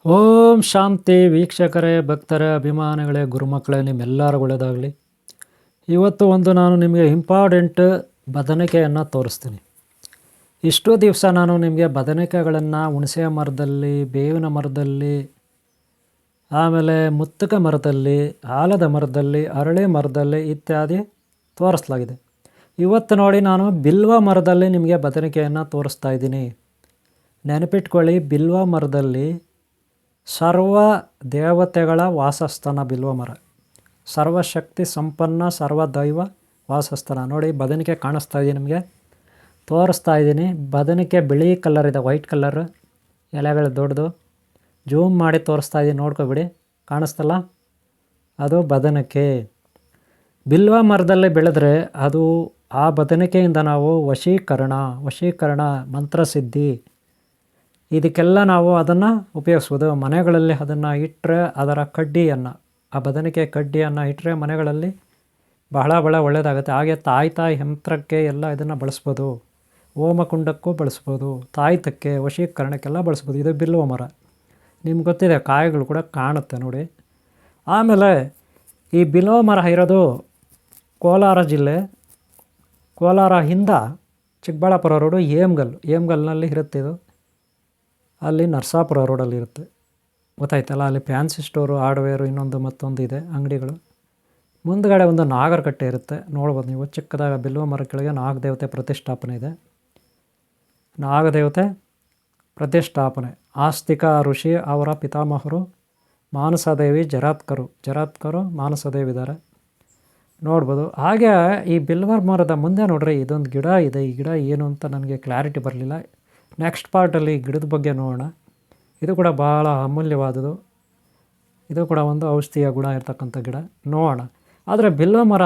ಓಂ ಶಾಂತಿ ವೀಕ್ಷಕರೇ, ಭಕ್ತರೇ, ಅಭಿಮಾನಿಗಳೇ, ಗುರುಮಕ್ಕಳೇ, ನಿಮ್ಮೆಲ್ಲರಿಗೂ ಒಳ್ಳೆಯದಾಗಲಿ. ಇವತ್ತು ನಾನು ನಿಮಗೆ ಇಂಪಾರ್ಟೆಂಟ್ ಬದನೆಕಾಯನ್ನು ತೋರಿಸ್ತೀನಿ. ಇಷ್ಟು ದಿವಸ ನಾನು ನಿಮಗೆ ಬದನೆಕಾಯಿಗಳನ್ನು ಹುಣಸೆ ಮರದಲ್ಲಿ, ಬೇವಿನ ಮರದಲ್ಲಿ, ಆಮೇಲೆ ಮುತ್ತುಕ ಮರದಲ್ಲಿ, ಆಲದ ಮರದಲ್ಲಿ, ಅರಳಿ ಮರದಲ್ಲಿ ಇತ್ಯಾದಿ ತೋರಿಸಲಾಗಿದೆ. ಇವತ್ತು ನೋಡಿ, ನಾನು ಬಿಲ್ವ ಮರದಲ್ಲಿ ನಿಮಗೆ ಬದನೆಕಾಯನ್ನು ತೋರಿಸ್ತಾ ಇದ್ದೀನಿ. ನೆನಪಿಟ್ಕೊಳ್ಳಿ, ಬಿಲ್ವ ಮರದಲ್ಲಿ ಸರ್ವ ದೇವತೆಗಳ ವಾಸಸ್ಥಾನ ಬಿಲ್ವ ಮರ. ಸರ್ವಶಕ್ತಿ ಸಂಪನ್ನ ಸರ್ವದೈವ ವಾಸಸ್ಥಾನ. ನೋಡಿ, ಬದನೆಕಾಯಿ ಕಾಣಿಸ್ತಾ ಇದೆ, ನಿಮಗೆ ತೋರಿಸ್ತಾ ಇದ್ದೀನಿ. ಬದನೆಕಾಯಿ ಬಿಳಿ ಕಲರ್ ಇದೆ, ವೈಟ್ ಕಲರ್, ಎಲೆಗಳು ದೊಡ್ಡದು. ಜೂಮ್ ಮಾಡಿ ತೋರಿಸ್ತಾ ಇದ್ದೀನಿ, ನೋಡ್ಕೊಬಿಡಿ. ಕಾಣಿಸ್ತಲ್ಲ, ಅದು ಬದನೆಕಾಯಿ. ಬಿಲ್ವ ಮರದಲ್ಲಿ ಬೆಳೆದ್ರೆ ಅದು ಆ ಬದನೆಕಾಯಿಂದ ನಾವು ವಶೀಕರಣ, ಮಂತ್ರಸಿದ್ಧಿ, ಇದಕ್ಕೆಲ್ಲ ನಾವು ಅದನ್ನು ಉಪಯೋಗಿಸ್ಬೋದು. ಮನೆಗಳಲ್ಲಿ ಅದನ್ನು ಇಟ್ಟರೆ, ಅದರ ಕಡ್ಡಿಯನ್ನು, ಆ ಬದನೆಕಾಯಿ ಕಡ್ಡಿಯನ್ನು ಇಟ್ಟರೆ ಮನೆಗಳಲ್ಲಿ ಬಹಳ ಒಳ್ಳೆಯದಾಗುತ್ತೆ. ಹಾಗೆ ತಾಯಿ ಯಂತ್ರಕ್ಕೆ ಎಲ್ಲ ಇದನ್ನು ಬಳಸ್ಬೋದು. ಹೋಮಕುಂಡಕ್ಕೂ ಬಳಸ್ಬೋದು, ತಾಯ್ತಕ್ಕೆ, ವಶೀಕರಣಕ್ಕೆಲ್ಲ ಬಳಸ್ಬೋದು. ಇದು ಬಿಲ್ವ ಮರ, ನಿಮ್ಗೆ ಗೊತ್ತಿದೆ, ಕಾಯಿಗಳು ಕೂಡ ಕಾಣುತ್ತೆ ನೋಡಿ. ಆಮೇಲೆ ಈ ಬಿಲ್ವ ಮರ ಇರೋದು ಕೋಲಾರ ಜಿಲ್ಲೆ, ಕೋಲಾರದಿಂದ ಚಿಕ್ಕಬಳ್ಳಾಪುರ ರೋಡು ಹೇಮ್ಗಲ್ನಲ್ಲಿ ಇರುತ್ತೆ ಇದು. ಅಲ್ಲಿ ನರಸಾಪುರ ರೋಡಲ್ಲಿ ಇರುತ್ತೆ, ಗೊತ್ತಾಯ್ತಲ್ಲ. ಅಲ್ಲಿ ಫ್ಯಾನ್ಸಿ ಸ್ಟೋರು, ಹಾರ್ಡ್ವೇರು, ಮತ್ತೊಂದು ಇದೆ ಅಂಗಡಿಗಳು. ಮುಂದುಗಡೆ ಒಂದು ನಾಗರಕಟ್ಟೆ ಇರುತ್ತೆ, ನೋಡ್ಬೋದು ನೀವು. ಚಿಕ್ಕದಾಗ ಬಿಲ್ವ ಮರ ಕೆಳಗೆ ನಾಗದೇವತೆ ಪ್ರತಿಷ್ಠಾಪನೆ ಇದೆ. ನಾಗದೇವತೆ ಪ್ರತಿಷ್ಠಾಪನೆ. ಆಸ್ತಿಕ ಋಷಿ ಅವರ ಪಿತಾಮಹರು ಮಾನಸದೇವಿ, ಜರಾತ್ಕರು ಮಾನಸದೇವಿ ಇದ್ದಾರೆ, ನೋಡ್ಬೋದು. ಹಾಗೆ ಈ ಬಿಲ್ವ ಮರದ ಮುಂದೆ ನೋಡ್ರಿ, ಇದೊಂದು ಗಿಡ ಇದೆ. ಈ ಗಿಡ ಏನು ಅಂತ ನನಗೆ ಕ್ಲಾರಿಟಿ ಬರಲಿಲ್ಲ. ನೆಕ್ಸ್ಟ್ ಪಾರ್ಟಲ್ಲಿ ಗಿಡದ ಬಗ್ಗೆ ನೋಡೋಣ. ಇದು ಕೂಡ ಭಾಳ ಅಮೂಲ್ಯವಾದದ್ದು. ಇದು ಕೂಡ ಒಂದು ಔಷಧೀಯ ಗುಣ ಇರ್ತಕ್ಕಂಥ ಗಿಡ, ನೋಡೋಣ. ಆದರೆ ಬಿಲ್ವ ಮರ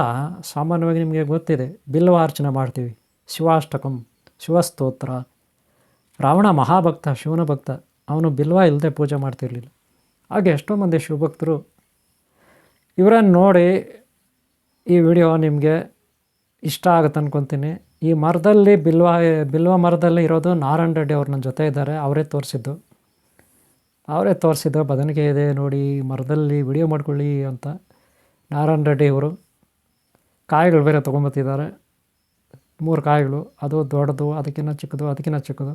ಸಾಮಾನ್ಯವಾಗಿ ನಿಮಗೆ ಗೊತ್ತಿದೆ, ಬಿಲ್ವ ಅರ್ಚನೆ ಮಾಡ್ತೀವಿ. ಶಿವಾಷ್ಟಕಂ, ಶಿವಸ್ತೋತ್ರ. ರಾವಣ ಮಹಾಭಕ್ತ, ಶಿವನ ಭಕ್ತ, ಅವನು ಬಿಲ್ವ ಇಲ್ಲದೆ ಪೂಜೆ ಮಾಡ್ತಿರ್ಲಿಲ್ಲ. ಹಾಗೆ ಎಷ್ಟೋ ಮಂದಿ ಶಿವಭಕ್ತರು. ಇವರನ್ನು ನೋಡಿ ಈ ವಿಡಿಯೋ ನಿಮಗೆ ಇಷ್ಟ ಆಗುತ್ತೆ ಅಂದ್ಕೊತೀನಿ. ಈ ಮರದಲ್ಲಿ ಬಿಲ್ವ ಮರದಲ್ಲಿ ಇರೋದು ನಾರಾಯಣ ರೆಡ್ಡಿ ಅವ್ರು ನನ್ನ ಜೊತೆ ಇದ್ದಾರೆ. ಅವರೇ ತೋರಿಸಿದ್ದು ಬದನೆಕಾಯಿ ಇದೆ ನೋಡಿ ಮರದಲ್ಲಿ, ವಿಡಿಯೋ ಮಾಡ್ಕೊಳ್ಳಿ ಅಂತ. ನಾರಾಯಣ ರೆಡ್ಡಿ ಇವರು ಕಾಯಿಗಳು ಬೇರೆ ತೊಗೊಂಬತ್ತಿದ್ದಾರೆ. 3 ಕಾಯಿಗಳು, ಅದು ದೊಡ್ಡದು, ಅದಕ್ಕಿಂತ ಚಿಕ್ಕದು,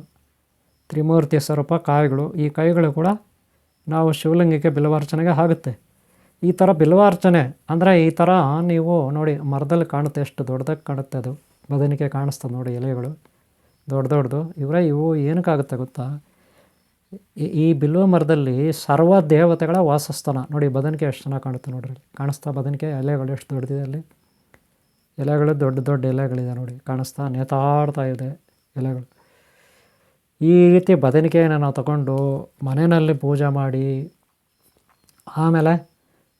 ತ್ರಿಮೂರ್ತಿ ಸ್ವರೂಪ ಕಾಯಿಗಳು. ಈ ಕಾಯಿಗಳು ಕೂಡ ನಾವು ಶಿವಲಿಂಗಕ್ಕೆ ಬಿಲ್ವಾರ್ಚನೆಗೆ ಆಗುತ್ತೆ. ಈ ಥರ ಬಿಲ್ವಾರ್ಚನೆ ಅಂದರೆ ಈ ಥರ ನೀವು ನೋಡಿ, ಮರದಲ್ಲಿ ಕಾಣುತ್ತೆ, ಎಷ್ಟು ದೊಡ್ಡದಾಗಿ ಕಾಣುತ್ತೆ ಅದು. ಬದನೆಕಾಯಿ ಕಾಣಿಸ್ತದೆ ನೋಡಿ, ಎಲೆಗಳು ದೊಡ್ಡದು. ಇವು ಏನಕ್ಕಾಗುತ್ತೆ ಗೊತ್ತಾ? ಈ ಬಿಲ್ವ ಮರದಲ್ಲಿ ಸರ್ವ ದೇವತೆಗಳ ವಾಸಸ್ಥಾನ. ನೋಡಿ, ಬದನೆಕಾಯಿ ಎಷ್ಟು ಚೆನ್ನಾಗಿ ಕಾಣುತ್ತೆ ನೋಡ್ರಿ, ಕಾಣಿಸ್ತಾ? ಬದನೆಕಾಯಿ ಎಲೆಗಳು ಎಷ್ಟು ದೊಡ್ಡದಿದೆ, ಅಲ್ಲಿ ಎಲೆಗಳು ದೊಡ್ಡ ಎಲೆಗಳಿದೆ ನೋಡಿ, ಕಾಣಿಸ್ತಾ? ನೇತಾಡ್ತಾ ಇದೆ ಎಲೆಗಳು. ಈ ರೀತಿ ಬದನೆಕಾಯಿನ ನಾವು ತಗೊಂಡು ಮನೆಯಲ್ಲಿ ಪೂಜೆ ಮಾಡಿ, ಆಮೇಲೆ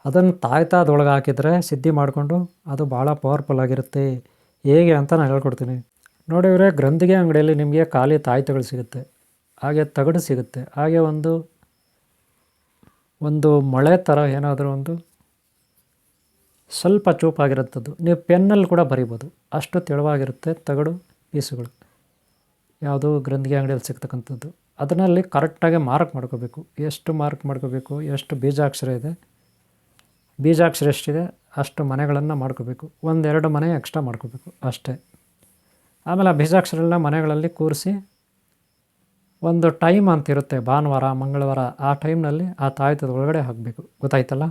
ಅದನ್ನು ತಾಯ್ತದೊಳಗೆ ಹಾಕಿದರೆ ಸಿದ್ಧಿ ಮಾಡಿಕೊಂಡು ಅದು ಭಾಳ ಪವರ್ಫುಲ್ ಆಗಿರುತ್ತೆ. ಹೇಗೆ ಅಂತ ನಾನು ಹೇಳ್ಕೊಡ್ತೀನಿ ನೋಡಿ. ಇವರೇ ಗ್ರಂಥಿಗೆ ಅಂಗಡಿಯಲ್ಲಿ ನಿಮಗೆ ಖಾಲಿ ತಾಯ್ತಗಳು ಸಿಗುತ್ತೆ, ಹಾಗೆ ತಗಡು ಸಿಗುತ್ತೆ, ಹಾಗೆ ಒಂದು ಮೊಳೆ ಥರ ಏನಾದರೂ ಒಂದು ಸ್ವಲ್ಪ ಚೂಪಾಗಿರುತ್ತದು. ನೀವು ಪೆನ್ನಲ್ಲಿ ಕೂಡ ಬರಿಬೋದು, ಅಷ್ಟು ತೆಳುವಾಗಿರುತ್ತೆ ತಗಡು ಪೀಸುಗಳು. ಯಾವುದು ಗ್ರಂಥಿಗೆ ಅಂಗಡಿಯಲ್ಲಿ ಸಿಗ್ತಕ್ಕಂಥದ್ದು. ಅದರಲ್ಲಿ ಕರೆಕ್ಟಾಗಿ ಮಾರ್ಕ್ ಮಾಡ್ಕೋಬೇಕು, ಎಷ್ಟು ಮಾರ್ಕ್ ಮಾಡ್ಕೋಬೇಕು, ಎಷ್ಟು ಬೀಜಾಕ್ಷರ ಇದೆ, ಬೀಜಾಕ್ಷರ ಎಷ್ಟಿದೆ ಅಷ್ಟು ಮನೆಗಳನ್ನು ಮಾಡ್ಕೋಬೇಕು. 1-2 ಮನೆ ಎಕ್ಸ್ಟ್ರಾ ಮಾಡ್ಕೋಬೇಕು ಅಷ್ಟೇ. ಆಮೇಲೆ ಆ ಬೀಜಾಕ್ಷರಗಳನ್ನ ಮನೆಗಳಲ್ಲಿ ಕೂರಿಸಿ ಒಂದು ಟೈಮ್ ಅಂತಿರುತ್ತೆ, ಭಾನುವಾರ, ಮಂಗಳವಾರ, ಆ ಟೈಮ್ನಲ್ಲಿ ಆ ತಾಯ್ತದ ಒಳಗಡೆ ಹಾಕಬೇಕು, ಗೊತ್ತಾಯ್ತಲ್ಲ.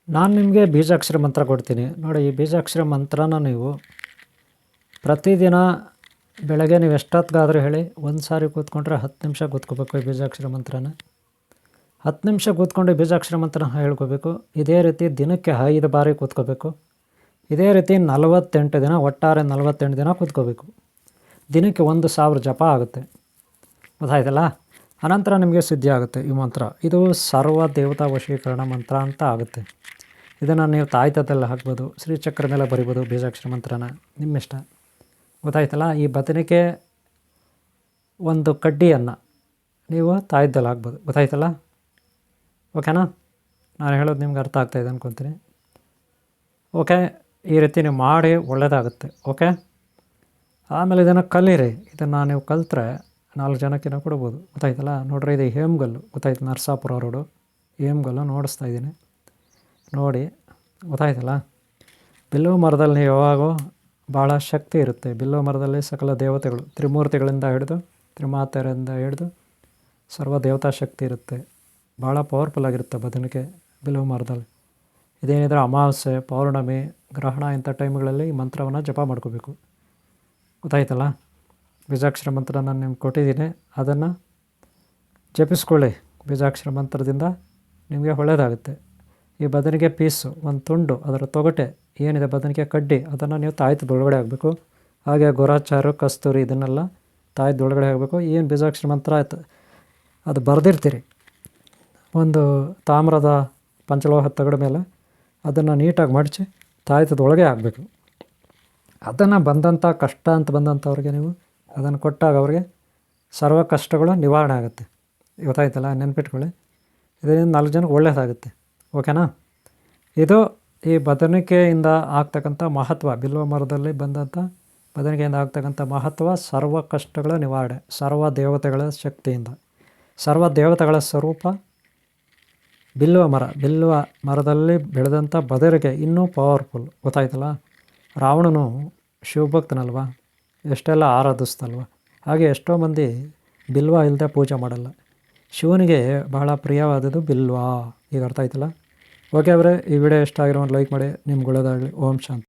ನಾನು ನಿಮಗೆ ಬೀಜಾಕ್ಷರ ಮಂತ್ರ ಕೊಡ್ತೀನಿ ನೋಡಿ. ಈ ಬೀಜಾಕ್ಷರ ಮಂತ್ರನ ನೀವು ಪ್ರತಿದಿನ ಬೆಳಗ್ಗೆ ನೀವು ಎಷ್ಟೊತ್ತಿಗಾದರೂ ಹೇಳಿ, ಒಂದು ಸಾರಿ ಕೂತ್ಕೊಂಡ್ರೆ 10 ನಿಮಿಷ ಕೂತ್ಕೋಬೇಕು ಈ ಬೀಜಾಕ್ಷರ ಮಂತ್ರನ. 10 ನಿಮಿಷ ಕೂತ್ಕೊಂಡು ಬೀಜಾಕ್ಷರ ಮಂತ್ರ ಹೇಳ್ಕೋಬೇಕು. ಇದೇ ರೀತಿ ದಿನಕ್ಕೆ 5 ಬಾರಿ ಕೂತ್ಕೋಬೇಕು. ಇದೇ ರೀತಿ 48 ದಿನ, ಒಟ್ಟಾರೆ 48 ದಿನ ಕೂತ್ಕೋಬೇಕು. ದಿನಕ್ಕೆ 1000 ಜಪ ಆಗುತ್ತೆ, ಗೊತ್ತಾಯ್ತಲ್ಲ. ಅನಂತರ ನಿಮಗೆ ಸಿದ್ಧಿ ಆಗುತ್ತೆ ಈ ಮಂತ್ರ. ಇದು ಸರ್ವ ದೇವತಾ ವಶೀಕರಣ ಮಂತ್ರ ಅಂತ ಆಗುತ್ತೆ. ಇದನ್ನು ನೀವು ತಾಯ್ತದಲ್ಲಿ ಹಾಕ್ಬೋದು, ಶ್ರೀಚಕ್ರ ಮೇಲೆ ಬರಿಬೋದು ಬೀಜಾಕ್ಷರ ಮಂತ್ರನ, ನಿಮ್ಮಿಷ್ಟ, ಗೊತ್ತಾಯ್ತಲ್ಲ. ಈ ಬದನೆಗೆ ಒಂದು ಕಡ್ಡಿಯನ್ನು ನೀವು ತಾಯ್ತದಲ್ಲಿ ಹಾಕ್ಬೋದು, ಗೊತ್ತಾಯ್ತಲ್ಲ. ಓಕೆನಾ? ನಾನು ಹೇಳೋದು ನಿಮ್ಗೆ ಅರ್ಥ ಆಗ್ತಾಯಿದೆ ಅಂದ್ಕೊತೀನಿ. ಓಕೆ, ಈ ರೀತಿ ನೀವು ಮಾಡಿ ಒಳ್ಳೆಯದಾಗುತ್ತೆ. ಓಕೆ, ಆಮೇಲೆ ಇದನ್ನು ಕಲೀರಿ. ಇದನ್ನು ನೀವು ಕಲಿತ್ರೆ 4 ಜನಕ್ಕಿನ ಕೊಡ್ಬೋದು. ಗೊತ್ತಾಯ್ತಲ್ಲ. ನೋಡ್ರಿ ಇದು ಹೇಮಗಲ್ಲು ಗೊತ್ತಾಯ್ತು, ನರಸಾಪುರ ರೋಡು ಹೇಮಗಲ್ಲು ನೋಡಿಸ್ತಾ ಇದ್ದೀನಿ ನೋಡಿ. ಗೊತ್ತಾಯ್ತಲ್ಲ. ಬಿಲ್ವ ಮರದಲ್ಲಿ ನೀವು ಯಾವಾಗೂ ಭಾಳ ಶಕ್ತಿ ಇರುತ್ತೆ. ಬಿಲ್ವ ಮರದಲ್ಲಿ ಸಕಲ ದೇವತೆಗಳು, ತ್ರಿಮೂರ್ತಿಗಳಿಂದ ಹಿಡಿದು ತ್ರಿಮಾತೆಯರಿಂದ ಹಿಡಿದು ಸರ್ವ ದೇವತಾ ಶಕ್ತಿ ಇರುತ್ತೆ. ಭಾಳ ಪವರ್ಫುಲ್ಲಾಗಿರುತ್ತೆ ಬದನಿಕೆ ಬಿಲ್ವ ಮರದಲ್ಲಿ. ಇದೇನಿದ್ರೆ ಅಮಾವಾಸ್ಯೆ, ಪೌರ್ಣಮಿ, ಗ್ರಹಣ ಇಂಥ ಟೈಮ್ಗಳಲ್ಲಿ ಈ ಮಂತ್ರವನ್ನು ಜಪ ಮಾಡ್ಕೋಬೇಕು. ಗೊತ್ತಾಯ್ತಲ್ಲ. ಬೀಜಾಕ್ಷರ ಮಂತ್ರ ನಾನು ನಿಮ್ಗೆ ಕೊಟ್ಟಿದ್ದೀನಿ, ಅದನ್ನು ಜಪಿಸ್ಕೊಳ್ಳಿ. ಬೀಜಾಕ್ಷರ ಮಂತ್ರದಿಂದ ನಿಮಗೆ ಒಳ್ಳೆಯದಾಗುತ್ತೆ. ಈ ಬದನಿಗೆ ಪೀಸು, ಒಂದು ತುಂಡು, ಅದರ ತೊಗಟೆ ಏನಿದೆ ಬದನಿಗೆ ಕಡ್ಡಿ, ಅದನ್ನು ನೀವು ತಾಯ್ತದೊಳಗಡೆ ಆಗಬೇಕು. ಹಾಗೆ ಗೊರಾಚಾರು, ಕಸ್ತೂರಿ ಇದನ್ನೆಲ್ಲ ತಾಯ್ದೊಳಗಡೆ ಆಗಬೇಕು. ಏನು ಬೀಜಾಕ್ಷರ ಮಂತ್ರ ಆಯ್ತು ಅದು ಬರೆದಿರ್ತೀರಿ ಒಂದು ತಾಮ್ರದ ಪಂಚಲೋಹ ತಗಡ ಮೇಲೆ, ಅದನ್ನು ನೀಟಾಗಿ ಮಡಚಿ ತಾಯ್ತದೊಳಗೆ ಆಗಬೇಕು. ಅದನ್ನು ಬಂದಂಥ ಕಷ್ಟ ಅಂತ ಬಂದಂಥವ್ರಿಗೆ ನೀವು ಅದನ್ನು ಕೊಟ್ಟಾಗ ಅವ್ರಿಗೆ ಸರ್ವ ಕಷ್ಟಗಳು ನಿವಾರಣೆ ಆಗುತ್ತೆ. ಗೊತ್ತಾಯ್ತಲ್ಲ. ನೆನ್ಪಿಟ್ಕೊಳ್ಳಿ. ಇದರಿಂದ 4 ಜನಕ್ಕೆ ಒಳ್ಳೆಯದಾಗುತ್ತೆ. ಓಕೆನಾ. ಇದು ಈ ಬದನಿಕೆಯಿಂದ ಆಗ್ತಕ್ಕಂಥ ಮಹತ್ವ, ಬಿಲ್ವ ಮರದಲ್ಲಿ ಬಂದಂಥ ಬದನಿಕೆಯಿಂದ ಆಗ್ತಕ್ಕಂಥ ಮಹತ್ವ, ಸರ್ವ ಕಷ್ಟಗಳ ನಿವಾರಣೆ, ಸರ್ವ ದೇವತೆಗಳ ಶಕ್ತಿಯಿಂದ. ಸರ್ವ ದೇವತೆಗಳ ಸ್ವರೂಪ ಬಿಲ್ವ ಮರ. ಬಿಲ್ವ ಮರದಲ್ಲಿ ಬೆಳೆದಂಥ ಬದನಿಕೆ ಇನ್ನೂ ಪವರ್ಫುಲ್. ಗೊತ್ತಾಯ್ತಲ್ಲ. ರಾವಣನು ಶಿವಭಕ್ತನಲ್ವ, ಎಷ್ಟೆಲ್ಲ ಆರಾಧಿಸ್ತಲ್ವ. ಹಾಗೆ ಎಷ್ಟೋ ಮಂದಿ ಬಿಲ್ವ ಇಲ್ಲದೆ ಪೂಜೆ ಮಾಡಲ್ಲ. ಶಿವನಿಗೆ ಬಹಳ ಪ್ರಿಯವಾದದ್ದು ಬಿಲ್ವ. ಈಗ ಅರ್ಥ ಆಯ್ತಲ್ಲ. ಓಕೆ ಅವರೇ, ಈ ವಿಡಿಯೋ ಇಷ್ಟ ಆಗಿರೋ ಒಂದು ಲೈಕ್ ಮಾಡಿ. ನಿಮ್ಗೆ ಒಳ್ಳೆಯದಾಗಲಿ. ಓಂ ಶಾಂತಿ.